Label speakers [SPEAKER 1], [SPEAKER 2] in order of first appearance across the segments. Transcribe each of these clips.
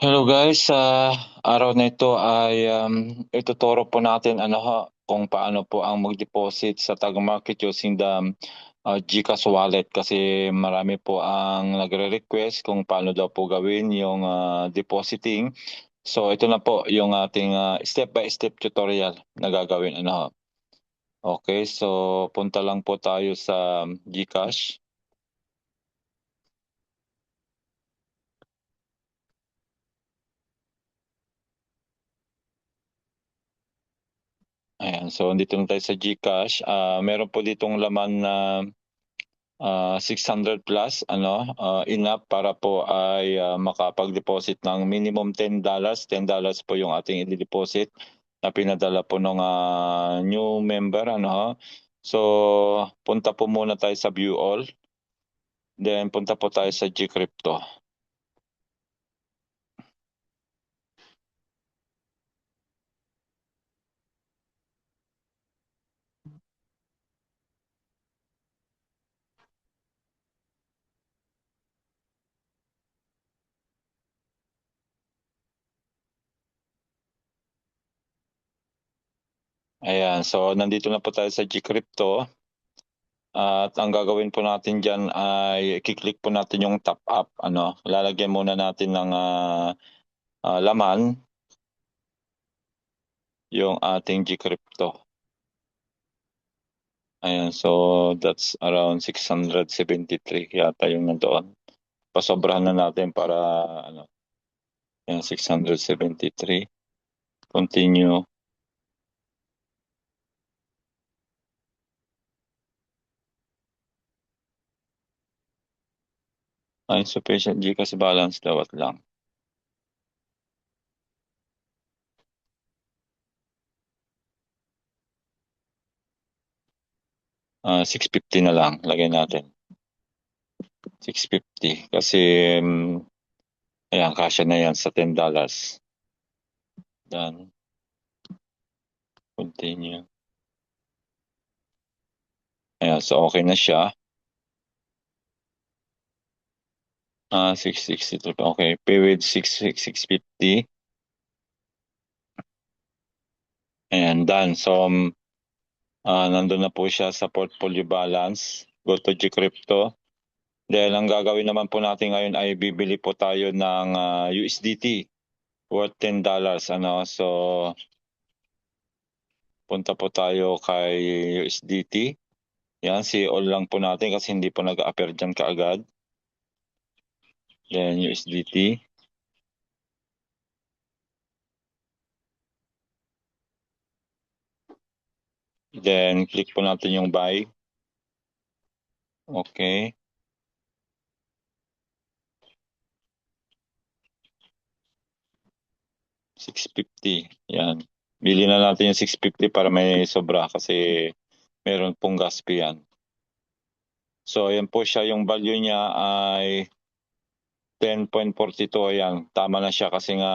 [SPEAKER 1] Hello guys, sa araw na ito ay ituturo po natin kung paano po ang mag-deposit sa Tag Market using the GCash wallet kasi marami po ang nagre-request kung paano daw po gawin yung depositing. So ito na po yung ating step by step tutorial na gagawin Okay, so punta lang po tayo sa GCash. Ayan, so dito na tayo sa GCash. Meron po ditong laman na 600 plus enough para po ay makapag-deposit ng minimum $10. $10 po yung ating i-deposit na pinadala po ng new member So punta po muna tayo sa view all, then punta po tayo sa GCrypto. Ayan, so nandito na po tayo sa GCrypto. At ang gagawin po natin diyan ay i-click po natin yung top up lalagyan muna natin ng laman yung ating GCrypto. Ayan, so that's around 673 yata yung nandoon. Pasobrahan na natin para ano, yan 673. Continue. Insufficient GCash balance dawat lang. 650 na lang lagay natin. 650 kasi ayan, kasya na yan sa $10. Done. Continue. Ayan, so okay na siya. 663. Okay, pay with 650. Ayan, done. So, nandun na po siya sa portfolio balance. Go to GCrypto. Dahil ang gagawin naman po natin ngayon ay bibili po tayo ng USDT worth $10. So, punta po tayo kay USDT. Yan, si all lang po natin kasi hindi po nag-appear dyan kaagad. Then USDT. Then click po natin yung buy. Okay. $650. Yan. Bili na natin yung 650 para may sobra kasi meron pong gas fee yan. So, yan po siya. Yung value niya ay 10.42. Ayan. Tama na siya kasi nga,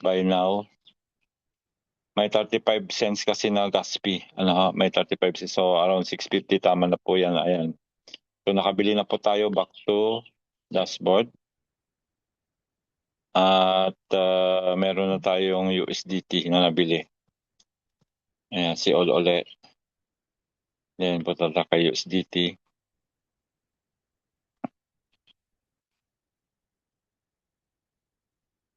[SPEAKER 1] by now, may 35 cents kasi na gas fee. May 35 cents. So, around 650. Tama na po yan. Ayan. So, nakabili na po tayo. Back to dashboard. At meron na tayong USDT na nabili. Ayan, si all ulit. Then, punta tayo kay USDT.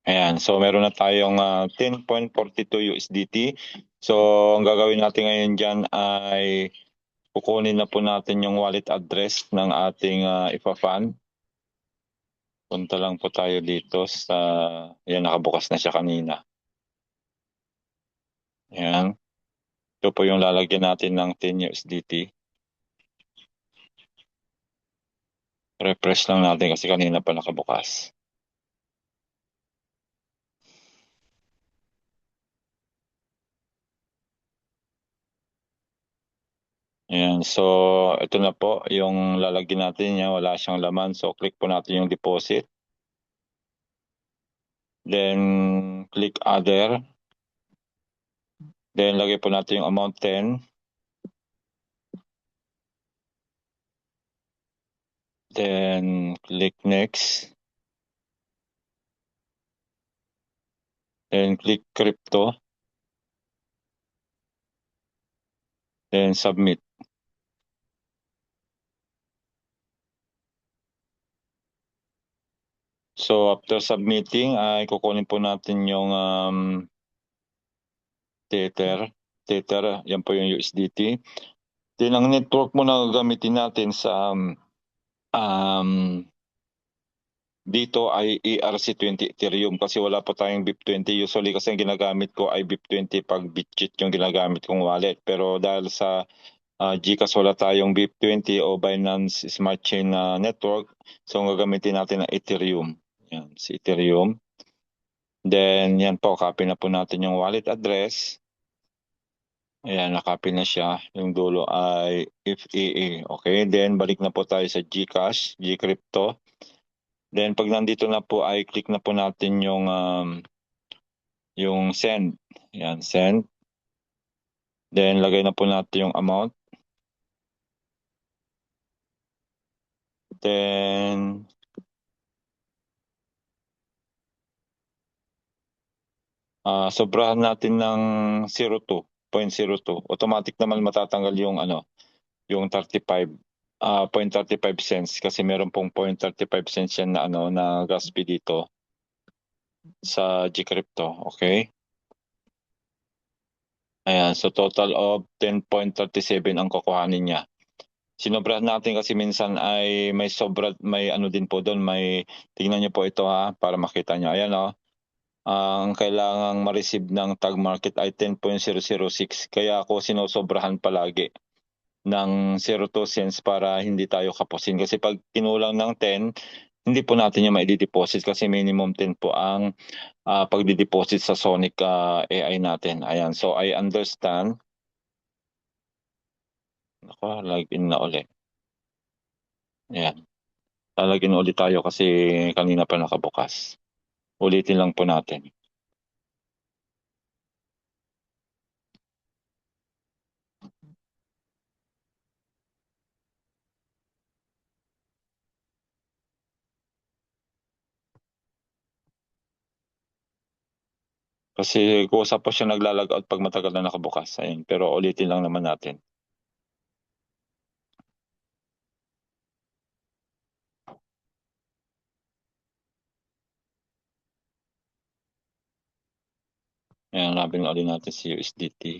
[SPEAKER 1] Ayan, so meron na tayong 10.42 USDT. So, ang gagawin natin ngayon dyan ay kukunin na po natin yung wallet address ng ating ipa-fund. Punta lang po tayo dito sa, yan, nakabukas na siya kanina. Ayan. Ito po yung lalagyan natin ng 10 USDT. Refresh lang natin kasi kanina pa nakabukas. Ayan, so ito na po yung lalagyan natin niya. Wala siyang laman. So click po natin yung deposit. Then click other. Then lagay po natin yung amount 10. Then click next. then click crypto, then submit. So after submitting ay kukunin po natin yung Tether, yan po yung USDT. Then ang network mo na gagamitin natin sa dito ay ERC20 Ethereum kasi wala po tayong BIP20. Usually kasi ang ginagamit ko ay BIP20 pag Bitget yung ginagamit kong wallet. Pero dahil sa GCash wala tayong BIP20 o Binance Smart Chain network, so ang gagamitin natin ang Ethereum. Yan, si Ethereum. Then yan po, copy na po natin yung wallet address. Ayan, nakopy na siya. Yung dulo ay FAA. Okay, then balik na po tayo sa GCash, GCrypto. Then pag nandito na po ay click na po natin yung send. Yan, send. Then lagay na po natin yung amount. Then sobrahan natin ng 0.02. Automatic naman matatanggal yung yung 0.35 cents kasi meron pong 0.35 cents yan na na gas fee dito sa GCrypto. Okay? Ayan, so total of 10.37 ang kukuhanin niya. Sinobrahan natin kasi minsan ay may din po doon, tingnan niyo po ito para makita niyo. Ayan ang kailangang ma-receive ng tag market ay 10.006 kaya ako sinosobrahan palagi ng 02 cents para hindi tayo kapusin kasi pag kinulang ng 10 hindi po natin yung mai-deposit kasi minimum 10 po ang pagdi-deposit sa Sonic AI natin. Ayan, so I understand. Ako, login na ulit. Ayan. Lalagin ulit tayo kasi kanina pa nakabukas. Ulitin lang po natin. Kasi kusa po siya naglalag out pag matagal na nakabukas. Ayun. Pero ulitin lang naman natin. Ayan, hanapin ulit natin si USDT.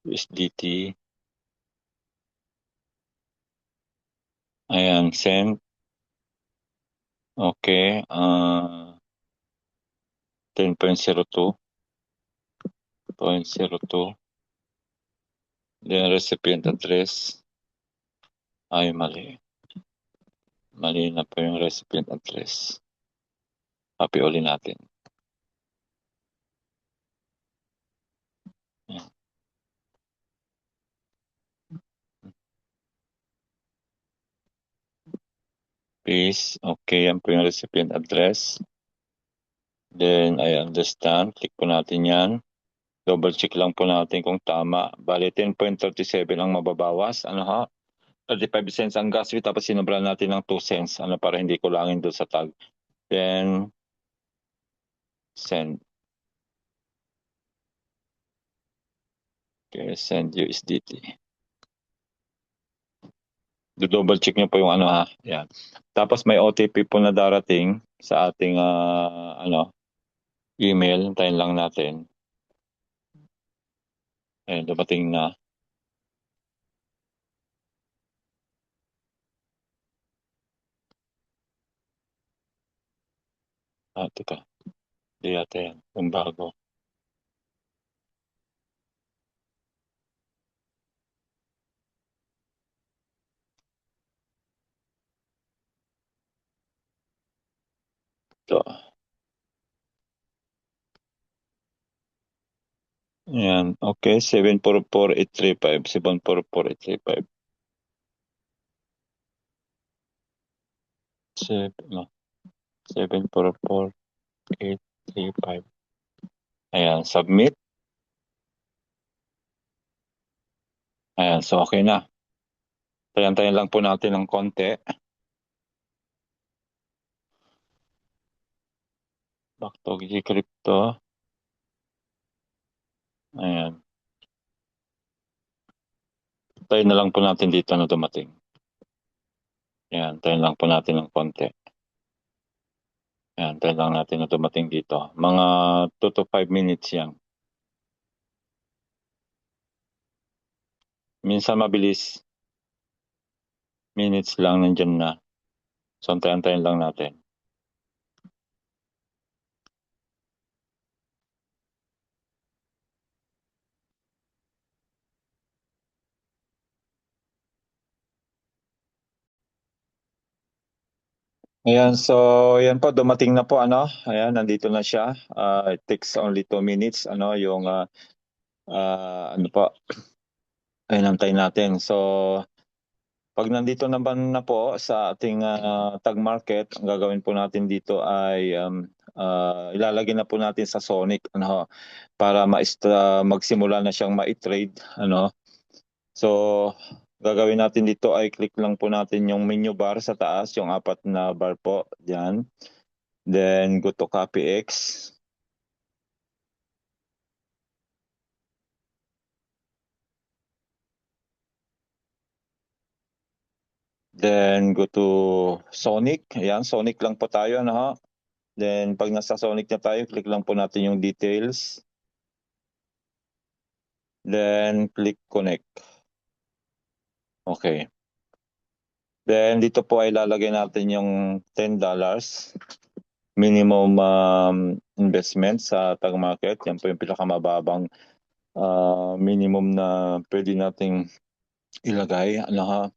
[SPEAKER 1] USDT. Ayan, send. Okay. 10.02. 0.02. Then recipient address. Ay, mali. Mali na po yung recipient address. Copy ulit natin. Ayan. Paste. Okay, yan po yung recipient address. Then, I understand. Click po natin yan. Double check lang po natin kung tama. Bali, 10.37 ang mababawas. 35 cents ang gas fee tapos sinubra natin ng 2 cents. Para hindi kulangin doon sa tag. Then, send. Okay, send USDT. Do-double check nyo po yung Yan. Tapos may OTP po na darating sa ating email. Hintayin lang natin. Ayun, dumating na. Teka. Hindi yata yan. Yung bago. Ito. Ayan. Okay. 744,835. 744,835. 744,835. Ayan. Submit. Ayan. So, okay na. Tayan-tayan lang po natin ng konti. Sakto G-Crypto. Ayan. Tayo na lang po natin dito na dumating. Ayan, tayo lang po natin ng konti. Ayan, tayo lang natin na dumating dito. Mga 2 to 5 minutes yan. Minsan mabilis. Minutes lang nandyan na. So, antayin lang natin. Ayan, so yan po, dumating na po, ano. Ayan, nandito na siya. It takes only 2 minutes, ano, yung, ano po, ayun, antayin natin. So, pag nandito naman na po sa ating tag market, ang gagawin po natin dito ay ilalagay na po natin sa Sonic, ano, para magsimula na siyang ma-trade, ano. So, gagawin natin dito ay click lang po natin yung menu bar sa taas, yung 4 na bar po, diyan. Then go to copy X. Then go to Sonic. Ayan, Sonic lang po tayo, ano. Then pag nasa Sonic na tayo, click lang po natin yung details. Then click connect. Okay. Then dito po ay lalagay natin yung $10 minimum investment sa tag market. Yan po yung pinakamababang minimum na pwede nating ilagay. Ano ha?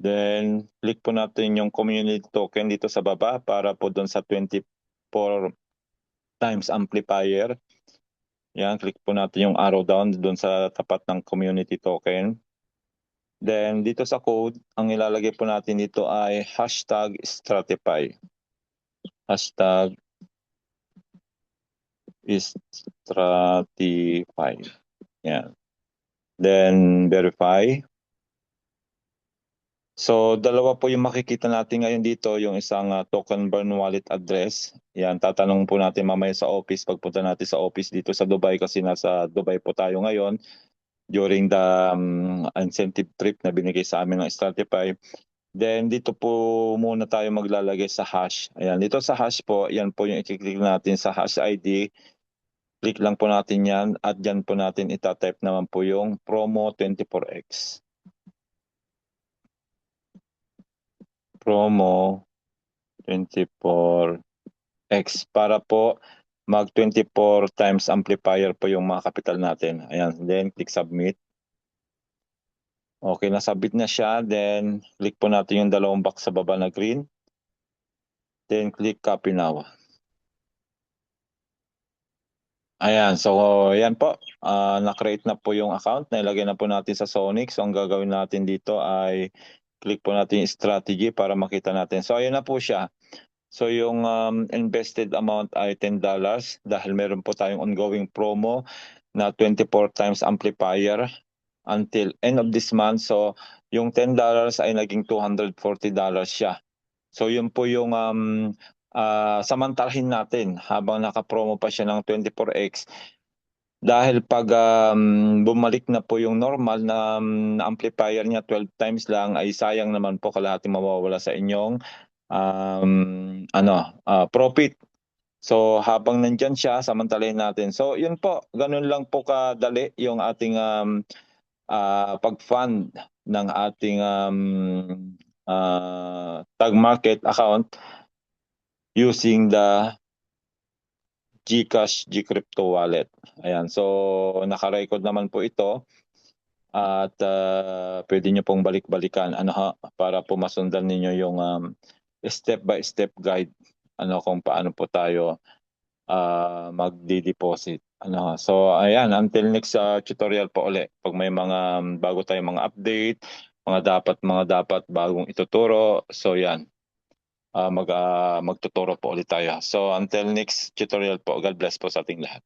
[SPEAKER 1] Then click po natin yung community token dito sa baba para po doon sa 24 times amplifier. Yan, click po natin yung arrow down doon sa tapat ng community token. Then dito sa code, ang ilalagay po natin dito ay hashtag Stratify. Hashtag Stratify. Yan. Then verify. So dalawa po yung makikita natin ngayon dito, yung isang token burn wallet address. Yan, tatanong po natin mamaya sa office, pagpunta natin sa office dito sa Dubai kasi nasa Dubai po tayo ngayon during the incentive trip na binigay sa amin ng Stratify. Then dito po muna tayo maglalagay sa hash. Ayan, dito sa hash po, yan po yung i-click natin sa hash ID. Click lang po natin yan at dyan po natin itatype naman po yung promo 24x. Promo 24x para po mag 24 times amplifier po yung mga capital natin. Ayan, then click submit. Okay, nasubmit na siya. Then click po natin yung dalawang box sa baba na green. Then click copy now. Ayan, so yan po. Na-create na po yung account. Nailagay na po natin sa Sonic. So ang gagawin natin dito ay click po natin yung strategy para makita natin. So ayun na po siya. So yung invested amount ay $10 dahil meron po tayong ongoing promo na 24 times amplifier until end of this month. So yung $10 ay naging $240 siya. So yun po yung samantalahin natin habang naka-promo pa siya ng 24x. Dahil pag bumalik na po yung normal na amplifier niya 12 times lang, ay sayang naman po, kalahati mawawala sa inyong profit. So habang nandyan siya, samantalahin natin. So yun po, ganun lang po kadali yung ating pag-fund ng ating tag market account using the GCash G-Crypto wallet. Ayan, so naka-record naman po ito at pwede nyo pong balik-balikan, ano ha, para po masundan ninyo yung step-by-step guide, ano, kung paano po tayo magdi-deposit. Ano, so ayan, until next tutorial po uli. Pag may mga bago tayong mga update, mga dapat bagong ituturo, so yan, magtuturo po ulit tayo. So until next tutorial po, God bless po sa ating lahat.